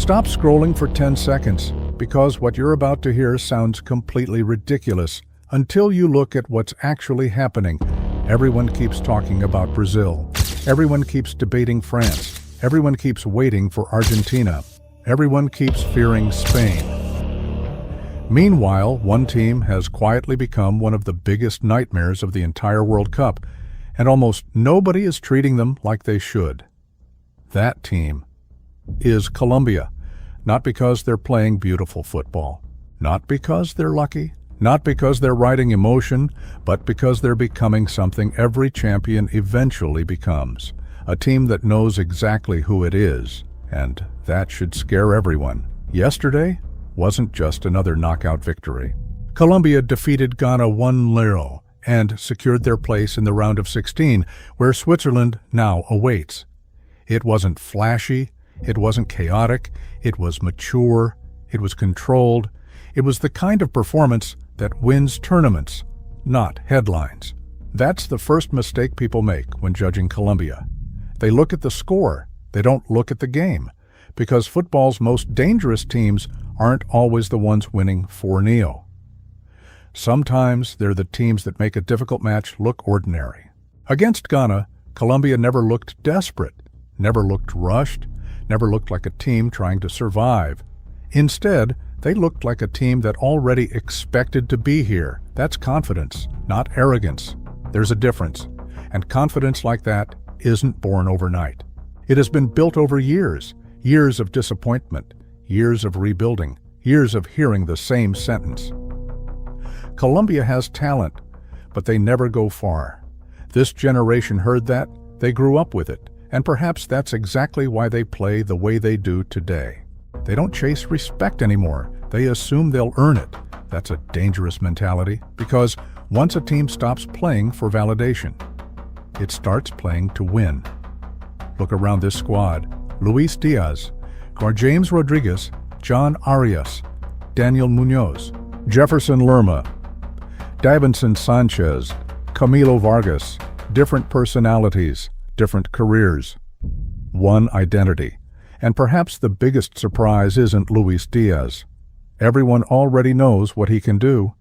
Stop scrolling for 10 seconds, because what you're about to hear sounds completely ridiculous until you look at what's actually happening. Everyone keeps talking about Brazil. Everyone keeps debating France. Everyone keeps waiting for Argentina. Everyone keeps fearing Spain. Meanwhile, one team has quietly become one of the biggest nightmares of the entire World Cup, and almost nobody is treating them like they should. That team is Colombia, not because they're playing beautiful football, not because they're lucky, not because they're riding emotion, but because they're becoming something every champion eventually becomes, a team that knows exactly who it is, and that should scare everyone. Yesterday wasn't just another knockout victory. Colombia defeated Ghana 1-0 and secured their place in the round of 16, where Switzerland now awaits. It wasn't flashy, it wasn't chaotic, it was mature, it was controlled. It was the kind of performance that wins tournaments, not headlines. That's the first mistake people make when judging Colombia. They look at the score, they don't look at the game, because football's most dangerous teams aren't always the ones winning 4-0. Sometimes they're the teams that make a difficult match look ordinary. Against Ghana, Colombia never looked desperate, never looked rushed, never looked like a team trying to survive. Instead, they looked like a team that already expected to be here. That's confidence, not arrogance. There's a difference, and confidence like that isn't born overnight. It has been built over years, years of disappointment, years of rebuilding, years of hearing the same sentence. Colombia has talent, but they never go far. This generation heard that, they grew up with it, and perhaps that's exactly why they play the way they do today. They don't chase respect anymore. They assume they'll earn it. That's a dangerous mentality, because once a team stops playing for validation, it starts playing to win. Look around this squad. Luis Diaz, James Rodriguez, John Arias, Daniel Munoz, Jefferson Lerma, Davinson Sanchez, Camilo Vargas. Different personalities, different careers, one identity. And perhaps the biggest surprise isn't Luis Diaz. Everyone already knows what he can do.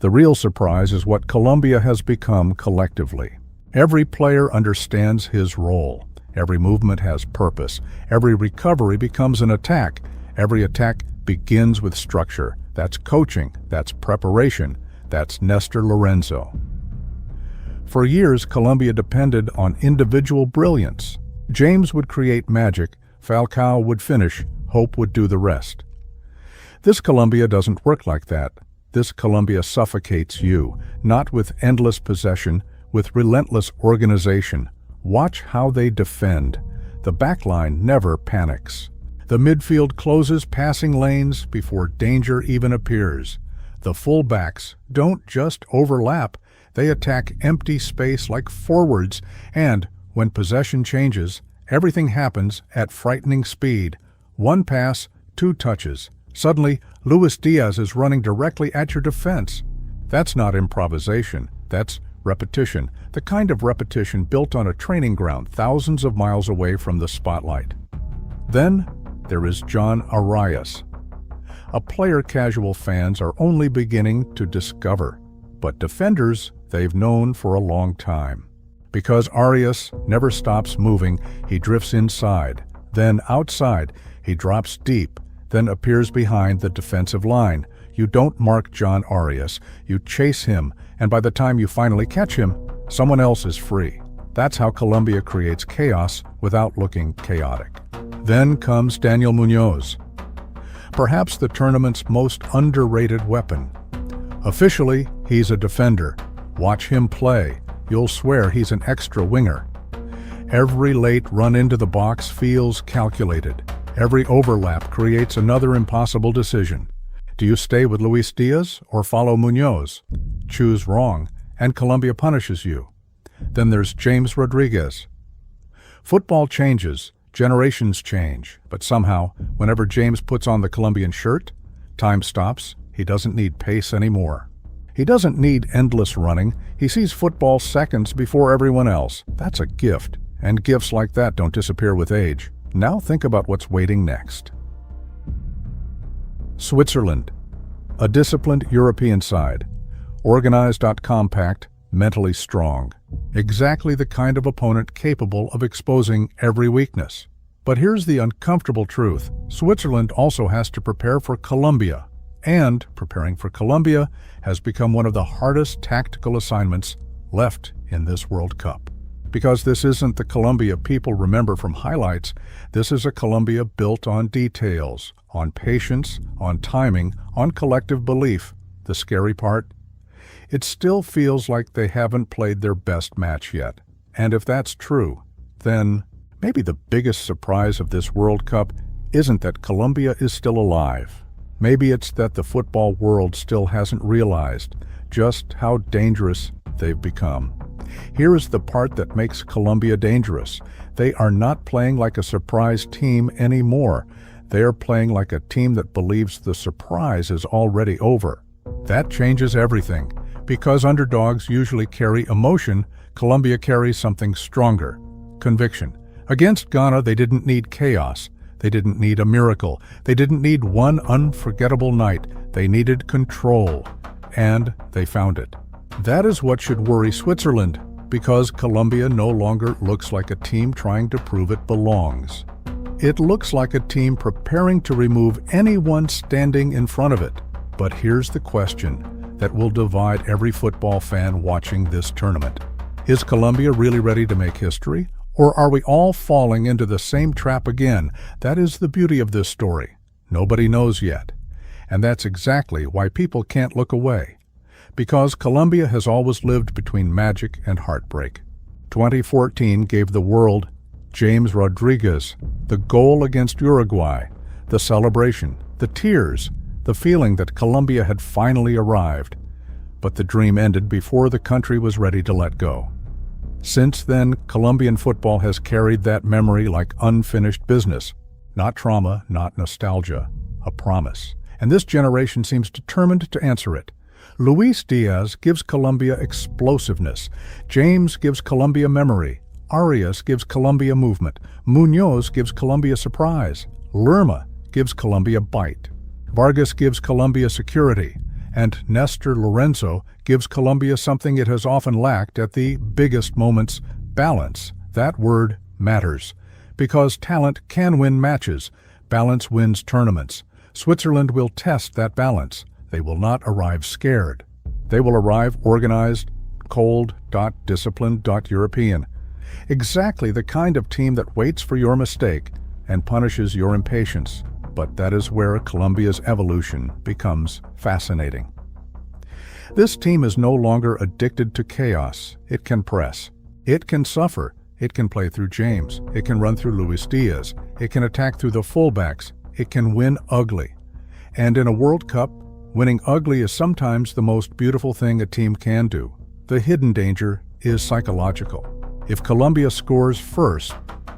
The real surprise is what Colombia has become collectively. Every player understands his role. Every movement has purpose. Every recovery becomes an attack. Every attack begins with structure. That's coaching. That's preparation. That's Nestor Lorenzo. For years, Colombia depended on individual brilliance. James would create magic, Falcao would finish, hope would do the rest. This Colombia doesn't work like that. This Colombia suffocates you, not with endless possession, with relentless organization. Watch how they defend. The backline never panics. The midfield closes passing lanes before danger even appears. The fullbacks don't just overlap, they attack empty space like forwards, and when possession changes, everything happens at frightening speed. One pass, 2 touches. Suddenly, Luis Diaz is running directly at your defense. That's not improvisation, that's repetition, the kind of repetition built on a training ground thousands of miles away from the spotlight. Then there is John Arias, a player casual fans are only beginning to discover, but defenders they've known for a long time. Because Arias never stops moving, he drifts inside, then outside, he drops deep, then appears behind the defensive line. You don't mark John Arias, you chase him, and by the time you finally catch him, someone else is free. That's how Colombia creates chaos without looking chaotic. Then comes Daniel Munoz, perhaps the tournament's most underrated weapon. Officially, he's a defender. Watch him play. You'll swear he's an extra winger. Every late run into the box feels calculated. Every overlap creates another impossible decision. Do you stay with Luis Diaz or follow Munoz? Choose wrong, and Colombia punishes you. Then there's James Rodriguez. Football changes, generations change, but somehow, whenever James puts on the Colombian shirt, time stops. He doesn't need pace anymore. He doesn't need endless running. He sees football seconds before everyone else. That's a gift, and gifts like that don't disappear with age. Now think about what's waiting next. Switzerland, a disciplined European side, organized, compact, mentally strong. Exactly the kind of opponent capable of exposing every weakness. But here's the uncomfortable truth. Switzerland also has to prepare for Colombia, and preparing for Colombia has become one of the hardest tactical assignments left in this World Cup. Because this isn't the Colombia people remember from highlights, this is a Colombia built on details, on patience, on timing, on collective belief. The scary part? It still feels like they haven't played their best match yet. And if that's true, then maybe the biggest surprise of this World Cup isn't that Colombia is still alive. Maybe it's that the football world still hasn't realized just how dangerous they've become. Here is the part that makes Colombia dangerous. They are not playing like a surprise team anymore. They are playing like a team that believes the surprise is already over. That changes everything. Because underdogs usually carry emotion, Colombia carries something stronger: conviction. Against Ghana, they didn't need chaos. They didn't need a miracle. They didn't need one unforgettable night. They needed control. And they found it. That is what should worry Switzerland, because Colombia no longer looks like a team trying to prove it belongs. It looks like a team preparing to remove anyone standing in front of it. But here's the question that will divide every football fan watching this tournament. Is Colombia really ready to make history? Or are we all falling into the same trap again? That is the beauty of this story. Nobody knows yet. And that's exactly why people can't look away. Because Colombia has always lived between magic and heartbreak. 2014 gave the world James Rodriguez, the goal against Uruguay, the celebration, the tears, the feeling that Colombia had finally arrived. But the dream ended before the country was ready to let go. Since then, Colombian football has carried that memory like unfinished business. Not trauma, not nostalgia, a promise. And this generation seems determined to answer it. Luis Diaz gives Colombia explosiveness. James gives Colombia memory. Arias gives Colombia movement. Munoz gives Colombia surprise. Lerma gives Colombia bite. Vargas gives Colombia security. And Nestor Lorenzo gives Colombia something it has often lacked at the biggest moments: balance. That word matters. Because talent can win matches. Balance wins tournaments. Switzerland will test that balance. They will not arrive scared. They will arrive organized, cold, disciplined, European. Exactly the kind of team that waits for your mistake and punishes your impatience. But that is where Colombia's evolution becomes fascinating. This team is no longer addicted to chaos. It can press. It can suffer. It can play through James. It can run through Luis Diaz. It can attack through the fullbacks. It can win ugly. And in a World Cup, winning ugly is sometimes the most beautiful thing a team can do. The hidden danger is psychological. If Colombia scores first,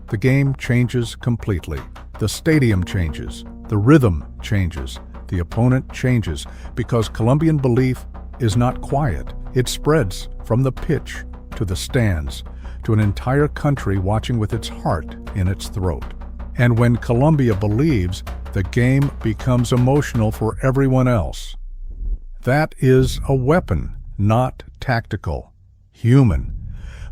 the game changes completely. The stadium changes. The rhythm changes. The opponent changes, because Colombian belief is not quiet. It spreads from the pitch to the stands, to an entire country watching with its heart in its throat. And when Colombia believes, the game becomes emotional for everyone else. That is a weapon, not tactical, human.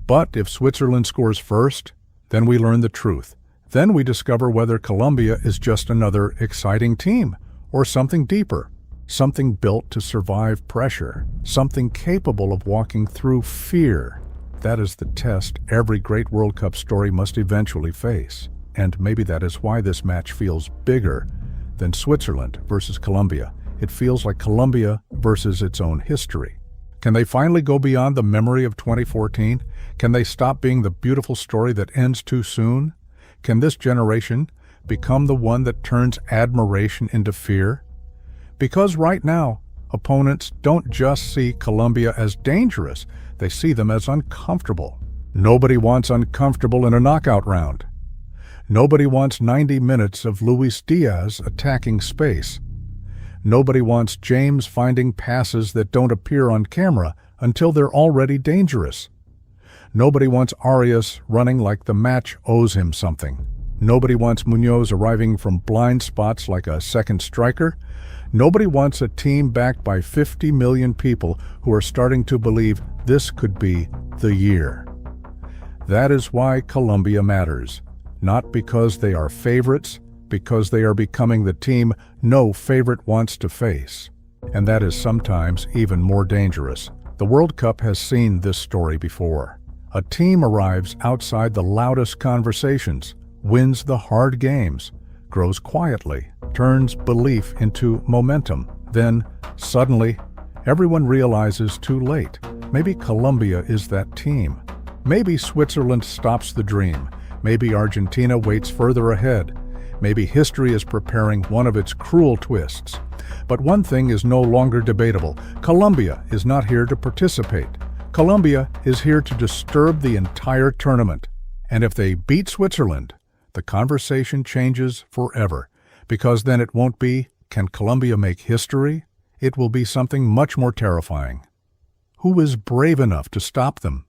But if Switzerland scores first, then we learn the truth. Then we discover whether Colombia is just another exciting team, or something deeper, something built to survive pressure, something capable of walking through fear. That is the test every great World Cup story must eventually face. And maybe that is why this match feels bigger than Switzerland versus Colombia. It feels like Colombia versus its own history. Can they finally go beyond the memory of 2014? Can they stop being the beautiful story that ends too soon? Can this generation become the one that turns admiration into fear? Because right now, opponents don't just see Colombia as dangerous, they see them as uncomfortable. Nobody wants uncomfortable in a knockout round. Nobody wants 90 minutes of Luis Diaz attacking space. Nobody wants James finding passes that don't appear on camera until they're already dangerous. Nobody wants Arias running like the match owes him something. Nobody wants Munoz arriving from blind spots like a second striker. Nobody wants a team backed by 50 million people who are starting to believe this could be the year. That is why Colombia matters. Not because they are favorites, because they are becoming the team no favorite wants to face. And that is sometimes even more dangerous. The World Cup has seen this story before. A team arrives outside the loudest conversations, wins the hard games, grows quietly, turns belief into momentum. Then, suddenly, everyone realizes too late. Maybe Colombia is that team. Maybe Switzerland stops the dream. Maybe Argentina waits further ahead. Maybe history is preparing one of its cruel twists. But one thing is no longer debatable. Colombia is not here to participate. Colombia is here to disturb the entire tournament. And if they beat Switzerland, the conversation changes forever. Because then it won't be, can Colombia make history? It will be something much more terrifying. Who is brave enough to stop them?